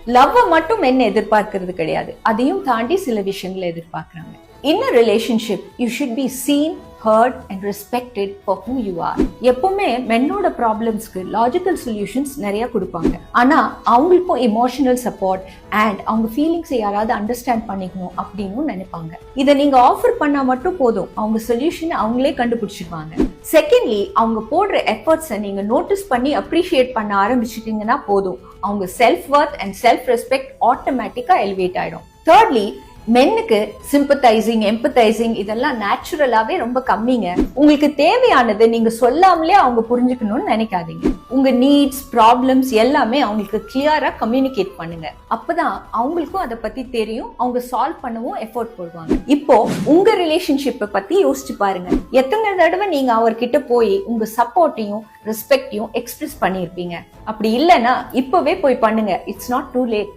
Love மட்டும் மென் எதிர்பார்க்கிறது கிடையாது, அதையும் தாண்டி சில விஷயங்களை எதிர்பார்க்கறாங்க. In a relationship, you should be seen, heard and respected for who you are. எப்பவுமே மென்னோட ப்ராப்ளம்ஸ்க்கு லாஜிக்கல் சொல்யூஷன்ஸ் நிறைய கொடுப்பாங்க. ஆனா அவங்களுக்கும் எமோஷனல் சப்போர்ட் அண்ட் அவங்க ஃபீலிங்ஸை யாராவது அண்டர்ஸ்டாண்ட் பண்ணிக்கணும் அப்படின்னு நினைப்பாங்க. இதை நீங்க ஆஃபர் பண்ணா மட்டும் போதும், அவங்க சொல்யூஷனை அவங்களே கண்டுபிடிச்சிருவாங்க. செகண்ட்லி, அவங்க போடுற எஃபர்ட்ஸை நீங்க நோட்டீஸ் பண்ணி அப்ரிஷியேட் பண்ண ஆரம்பிச்சிட்டீங்கன்னா போதும், அவங்க self worth and self respect ஆட்டோமேட்டிக்கா எலிவேட் ஆயிடும். தேர்ட்லி, மென்னுக்கு சிம்பத்தைசிங், எம்பத்தைசிங் இதெல்லாம் நேச்சுரலாவே ரொம்ப கம்மிங்க. உங்களுக்கு தேவையானது நீங்க சொல்லாமலே அவங்க புரிஞ்சுக்கணும்னு நினைக்காதீங்க. உங்க நீட்ஸ், ப்ராப்ளம்ஸ் எல்லாமே அவங்களுக்கு கிளியரா கம்யூனிகேட் பண்ணுங்க. அப்பதான் அவங்களுக்கும் அதை பத்தி தெரியும், அவங்க சால்வ் பண்ணவும் எஃபோர்ட் போடுவாங்க. இப்போ உங்க ரிலேஷன்ஷிப்பை பத்தி யோசிச்சு பாருங்க. எத்தனை தடவை நீங்க அவர்கிட்ட போய் உங்க சப்போர்ட்டையும் ரெஸ்பெக்டையும் எக்ஸ்பிரஸ் பண்ணியிருப்பீங்க? அப்படி இல்லைன்னா இப்பவே போய் பண்ணுங்க. It's not too late.